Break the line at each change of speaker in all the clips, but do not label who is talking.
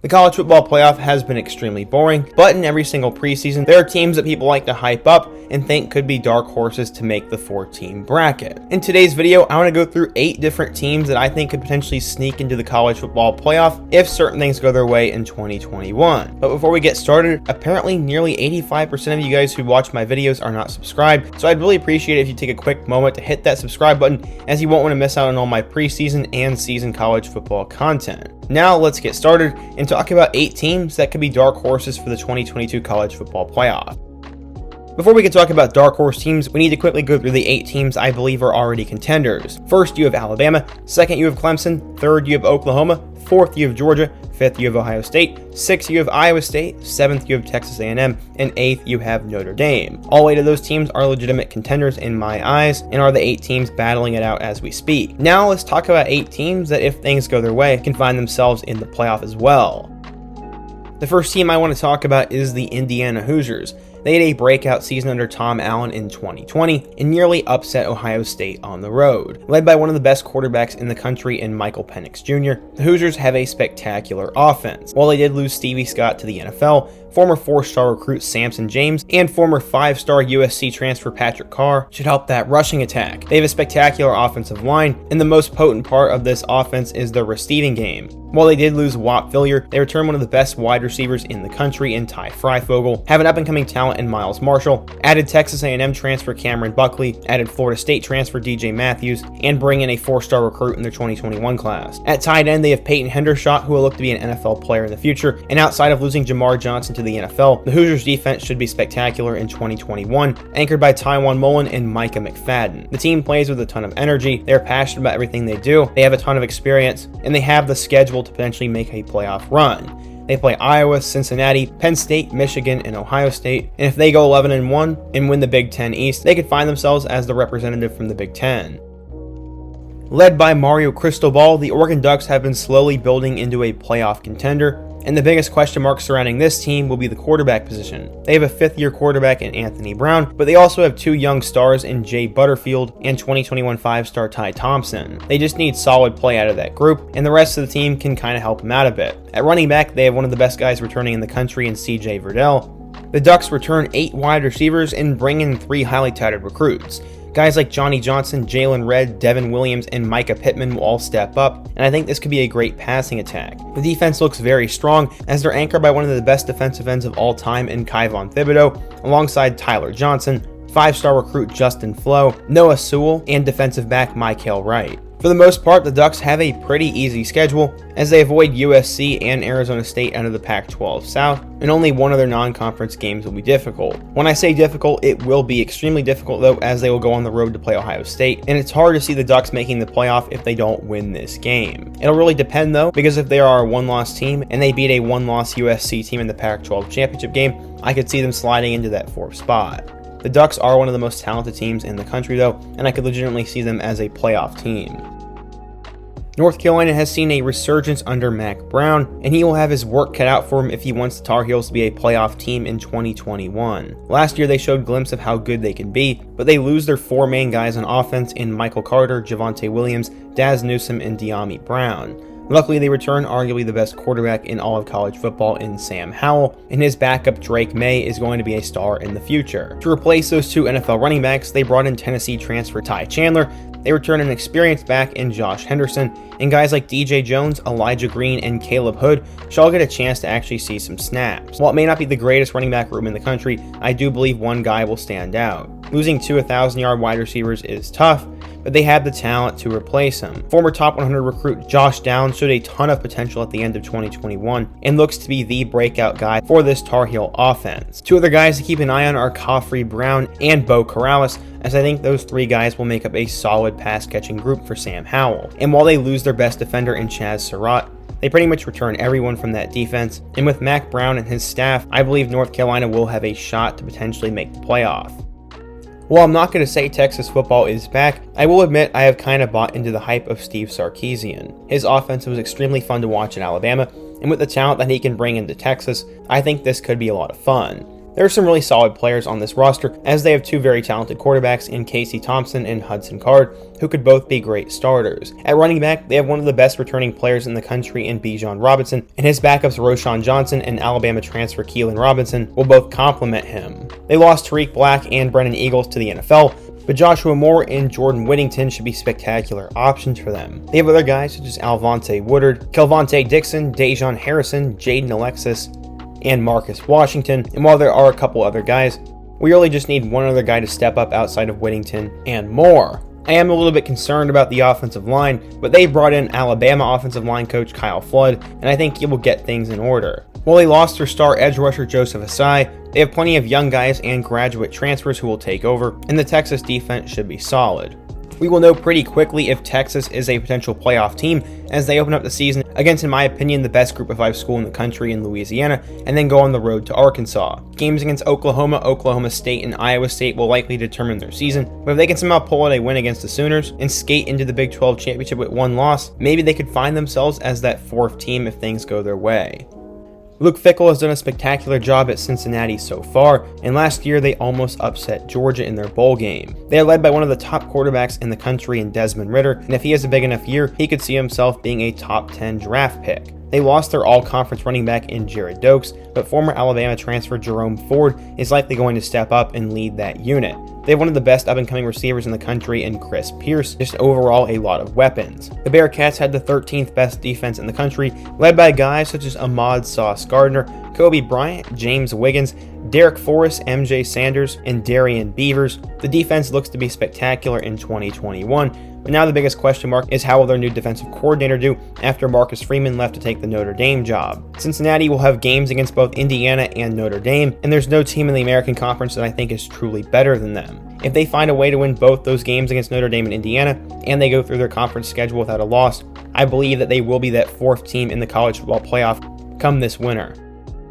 The college football playoff has been extremely boring, but in every single preseason, there are teams that people like to hype up and think could be dark horses to make the 4-team bracket. In today's video, I want to go through 8 different teams that I think could potentially sneak into the college football playoff if certain things go their way in 2021. But before we get started, apparently nearly 85% of you guys who watch my videos are not subscribed, so I'd really appreciate it if you take a quick moment to hit that subscribe button, as you won't want to miss out on all my preseason and season college football content. Now let's get started and talk about 8 teams that could be dark horses for the 2022 college football playoff. Before we can talk about dark horse teams, we need to quickly go through the 8 teams I believe are already contenders. First, you have Alabama. Second, you have Clemson. Third, you have Oklahoma. Fourth, you have Georgia. Fifth, you have Ohio State. Sixth, you have Iowa State. Seventh, you have Texas A&M. And eighth, you have Notre Dame. All 8 of those teams are legitimate contenders in my eyes and are the 8 teams battling it out as we speak. Now let's talk about 8 teams that, if things go their way, can find themselves in the playoff as well. The first team I want to talk about is the Indiana Hoosiers. They had a breakout season under Tom Allen in 2020 and nearly upset Ohio State on the road. Led by one of the best quarterbacks in the country in Michael Penix Jr., the Hoosiers have a spectacular offense. While they did lose Stevie Scott to the NFL, former 4-star recruit Samson James and former 5-star USC transfer Patrick Carr should help that rushing attack. They have a spectacular offensive line, and the most potent part of this offense is the receiving game. While they did lose Whop Phillier, they returned one of the best wide receivers in the country in Ty Freifogel, have an up-and-coming talent in Miles Marshall, added Texas A&M transfer Cameron Buckley, added Florida State transfer DJ Matthews, and bring in a 4-star recruit in their 2021 class. At tight end, they have Peyton Hendershot, who will look to be an NFL player in the future, and outside of losing Jamar Johnson to the NFL, the Hoosiers defense should be spectacular in 2021, anchored by Tywan Mullen and Micah McFadden. The team plays with a ton of energy, they are passionate about everything they do, they have a ton of experience, and they have the schedule to potentially make a playoff run. They play Iowa, Cincinnati, Penn State, Michigan, and Ohio State, and if they go 11-1 and win the Big Ten East, they could find themselves as the representative from the Big Ten. Led by Mario Cristobal, the Oregon Ducks have been slowly building into a playoff contender, and the biggest question mark surrounding this team will be the quarterback position. They have a 5th-year quarterback in Anthony Brown, but they also have 2 young stars in Jay Butterfield and 2021 5-star Ty Thompson. They just need solid play out of that group, and the rest of the team can kind of help them out a bit. At running back, they have one of the best guys returning in the country in CJ Verdell. The Ducks return 8 wide receivers and bring in 3 highly touted recruits. Guys like Johnny Johnson, Jalen Redd, Devin Williams, and Micah Pittman will all step up, and I think this could be a great passing attack. The defense looks very strong, as they're anchored by one of the best defensive ends of all time in Kyvon Thibodeau, alongside Tyler Johnson, 5-star recruit Justin Flo, Noah Sewell, and defensive back Mykael Wright. For the most part, the Ducks have a pretty easy schedule, as they avoid USC and Arizona State out of the Pac-12 South, and only one of their non-conference games will be difficult. When I say difficult, it will be extremely difficult though, as they will go on the road to play Ohio State, and it's hard to see the Ducks making the playoff if they don't win this game. It'll really depend though, because if they are a 1-loss team and they beat a 1-loss USC team in the Pac-12 championship game, I could see them sliding into that 4th spot. The Ducks are one of the most talented teams in the country though, and I could legitimately see them as a playoff team. North Carolina has seen a resurgence under Mack Brown, and he will have his work cut out for him if he wants the Tar Heels to be a playoff team in 2021. Last year they showed a glimpse of how good they can be, but they lose their 4 main guys on offense in Michael Carter, Javonte Williams, Daz Newsome, and De'Ami Brown. Luckily, they return arguably the best quarterback in all of college football in Sam Howell, and his backup Drake May is going to be a star in the future. To replace those 2 NFL running backs, they brought in Tennessee transfer Ty Chandler. They return an experienced back in Josh Henderson, and guys like DJ Jones, Elijah Green, and Caleb Hood should all get a chance to actually see some snaps. While it may not be the greatest running back room in the country, I do believe one guy will stand out. Losing 2 1,000-yard wide receivers is tough, but they have the talent to replace him. Former top 100 recruit Josh Downs showed a ton of potential at the end of 2021 and looks to be the breakout guy for this Tar Heel offense. 2 other guys to keep an eye on are Khafre Brown and Bo Corrales, as I think those 3 guys will make up a solid pass-catching group for Sam Howell. And while they lose their best defender in Chaz Surratt, they pretty much return everyone from that defense, and with Mack Brown and his staff, I believe North Carolina will have a shot to potentially make the playoff. While I'm not going to say Texas football is back, I will admit I have kind of bought into the hype of Steve Sarkisian. His offense was extremely fun to watch in Alabama, and with the talent that he can bring into Texas, I think this could be a lot of fun. There are some really solid players on this roster, as they have two very talented quarterbacks in Casey Thompson and Hudson Card, who could both be great starters. At running back, they have one of the best returning players in the country in Bijan Robinson, and his backups Roshan Johnson and Alabama transfer Keelan Robinson will both complement him. They lost Tariq Black and Brennan Eagles to the NFL, but Joshua Moore and Jordan Whittington should be spectacular options for them. They have other guys such as Alvonte Woodard, Kelvonte Dixon, Dejon Harrison, Jaden Alexis, and Marcus Washington, and while there are a couple other guys, we really just need one other guy to step up outside of Whittington and Moore. I am a little bit concerned about the offensive line, but they brought in Alabama offensive line coach Kyle Flood, and I think he will get things in order. While they lost their star edge rusher Joseph Asai, they have plenty of young guys and graduate transfers who will take over, and the Texas defense should be solid. We will know pretty quickly if Texas is a potential playoff team as they open up the season against, in my opinion, the best Group of 5 school in the country in Louisiana, and then go on the road to Arkansas. Games against Oklahoma, Oklahoma State, and Iowa State will likely determine their season, but if they can somehow pull out a win against the Sooners and skate into the Big 12 championship with one loss, maybe they could find themselves as that fourth team if things go their way. Luke Fickell has done a spectacular job at Cincinnati so far, and last year they almost upset Georgia in their bowl game. They are led by one of the top quarterbacks in the country in Desmond Ridder, and if he has a big enough year, he could see himself being a top 10 draft pick. They lost their all-conference running back in Jared Dokes, but former Alabama transfer Jerome Ford is likely going to step up and lead that unit. They have one of the best up-and-coming receivers in the country in Chris Pierce, just overall a lot of weapons. The Bearcats had the 13th best defense in the country, led by guys such as Ahmad Sauce Gardner, Kobe Bryant, James Wiggins, Derek Forrest, MJ Sanders, and Darian Beavers. The defense looks to be spectacular in 2021, but now the biggest question mark is how will their new defensive coordinator do after Marcus Freeman left to take the Notre Dame job. Cincinnati will have games against both Indiana and Notre Dame, and there's no team in the American Conference that I think is truly better than them. If they find a way to win both those games against Notre Dame and Indiana, and they go through their conference schedule without a loss, I believe that they will be that fourth team in the college football playoff come this winter.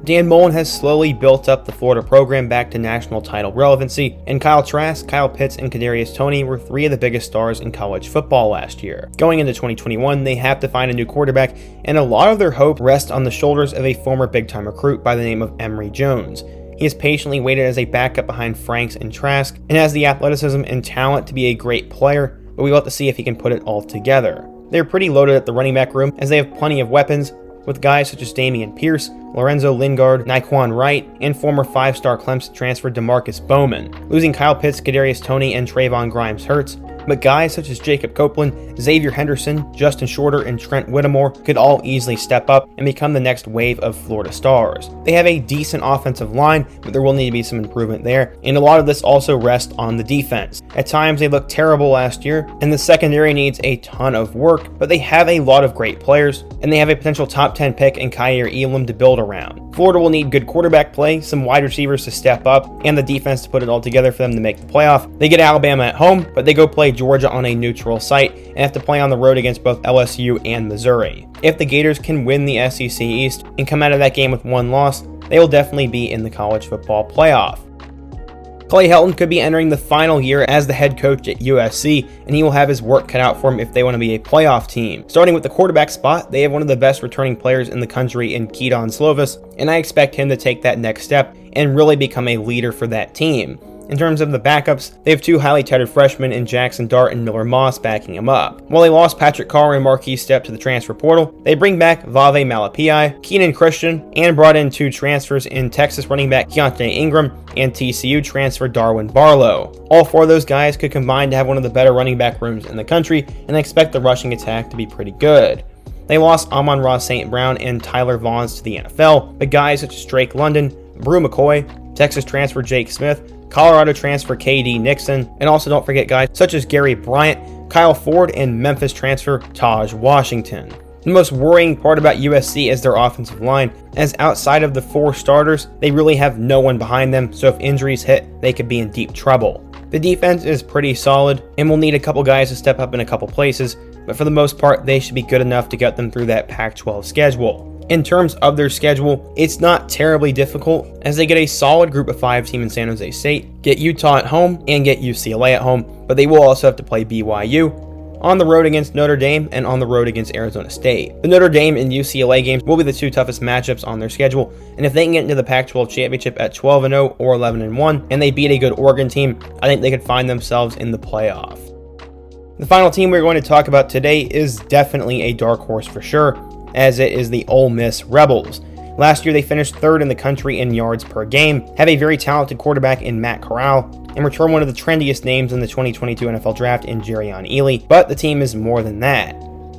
Dan Mullen has slowly built up the Florida program back to national title relevancy, and Kyle Trask, Kyle Pitts, and Kadarius Toney were three of the biggest stars in college football last year. Going into 2021, they have to find a new quarterback, and a lot of their hope rests on the shoulders of a former big-time recruit by the name of Emory Jones. He has patiently waited as a backup behind Franks and Trask, and has the athleticism and talent to be a great player, but we will have to see if he can put it all together. They're pretty loaded at the running back room, as they have plenty of weapons, with guys such as Damian Pierce, Lorenzo Lingard, Naquan Wright, and former 5-star Clemson transfer DeMarcus Bowman. Losing Kyle Pitts, Kadarius Toney, and Trayvon Grimes hurts, but guys such as Jacob Copeland, Xavier Henderson, Justin Shorter, and Trent Whittemore could all easily step up and become the next wave of Florida stars. They have a decent offensive line, but there will need to be some improvement there, and a lot of this also rests on the defense. At times they looked terrible last year, and the secondary needs a ton of work, but they have a lot of great players, and they have a potential top 10 pick in Kaiir Elam to build around. Florida will need good quarterback play, some wide receivers to step up, and the defense to put it all together for them to make the playoff. They get Alabama at home, but they go play Georgia on a neutral site and have to play on the road against both LSU and Missouri. If the Gators can win the SEC East and come out of that game with one loss, they will definitely be in the college football playoff. Clay Helton could be entering the final year as the head coach at USC, and he will have his work cut out for him if they want to be a playoff team. Starting with the quarterback spot, they have one of the best returning players in the country in Keaton Slovis, and I expect him to take that next step and really become a leader for that team. In terms of the backups, they have two highly touted freshmen in Jackson Dart and Miller Moss backing him up. While they lost Patrick Carr and Marquise Stepp to the transfer portal, they bring back Vave Malapai, Keenan Christian, and brought in two transfers in Texas running back Keontae Ingram and TCU transfer Darwin Barlow. All four of those guys could combine to have one of the better running back rooms in the country, and I expect the rushing attack to be pretty good. They lost Amon-Ra St. Brown and Tyler Vaughns to the NFL, but guys such as Drake London, Brew McCoy, Texas transfer Jake Smith, Colorado transfer KD Nixon, and also don't forget guys such as Gary Bryant, Kyle Ford, and Memphis transfer Taj Washington. The most worrying part about USC is their offensive line, as outside of the four starters, they really have no one behind them, so if injuries hit, they could be in deep trouble. The defense is pretty solid, and will need a couple guys to step up in a couple places, but for the most part, they should be good enough to get them through that Pac-12 schedule. In terms of their schedule, it's not terribly difficult, as they get a solid Group of 5 team in San Jose State, get Utah at home, and get UCLA at home, but they will also have to play BYU, on the road against Notre Dame, and on the road against Arizona State. The Notre Dame and UCLA games will be the 2 toughest matchups on their schedule, and if they can get into the Pac-12 championship at 12-0 or 11-1, and they beat a good Oregon team, I think they could find themselves in the playoff. The final team we're going to talk about today is definitely a dark horse for sure, as it is the Ole Miss Rebels. Last year, they finished 3rd in the country in yards per game, have a very talented quarterback in Matt Corral, and return one of the trendiest names in the 2022 NFL Draft in Jerrion Ealy, but the team is more than that.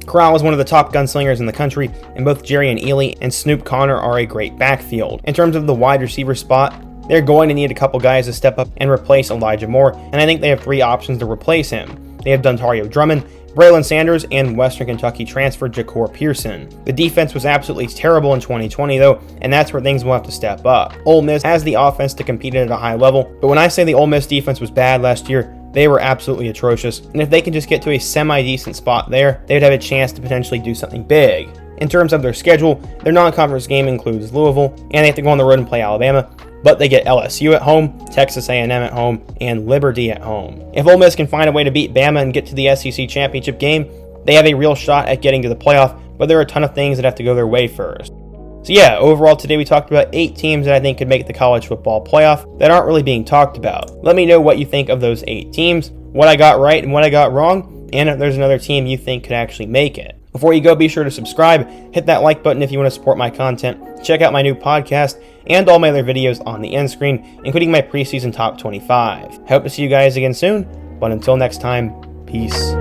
Corral is one of the top gunslingers in the country, and both Jerrion Ealy and Snoop Connor are a great backfield. In terms of the wide receiver spot, they're going to need a couple guys to step up and replace Elijah Moore, and I think they have 3 options to replace him. They have Dontario Drummond, Braylon Sanders, and Western Kentucky transfer Ja'Cour Pearson. The defense was absolutely terrible in 2020 though, and that's where things will have to step up. Ole Miss has the offense to compete at a high level, but when I say the Ole Miss defense was bad last year, they were absolutely atrocious, and if they can just get to a semi-decent spot there, they would have a chance to potentially do something big. In terms of their schedule, their non-conference game includes Louisville, and they have to go on the road and play Alabama, but they get LSU at home, Texas A&M at home, and Liberty at home. If Ole Miss can find a way to beat Bama and get to the SEC championship game, they have a real shot at getting to the playoff, but there are a ton of things that have to go their way first. So yeah, overall today we talked about 8 teams that I think could make the college football playoff that aren't really being talked about. Let me know what you think of those 8 teams, what I got right and what I got wrong, and if there's another team you think could actually make it. Before you go, be sure to subscribe, hit that like button if you want to support my content, check out my new podcast, and all my other videos on the end screen, including my preseason top 25. I hope to see you guys again soon, but until next time, peace.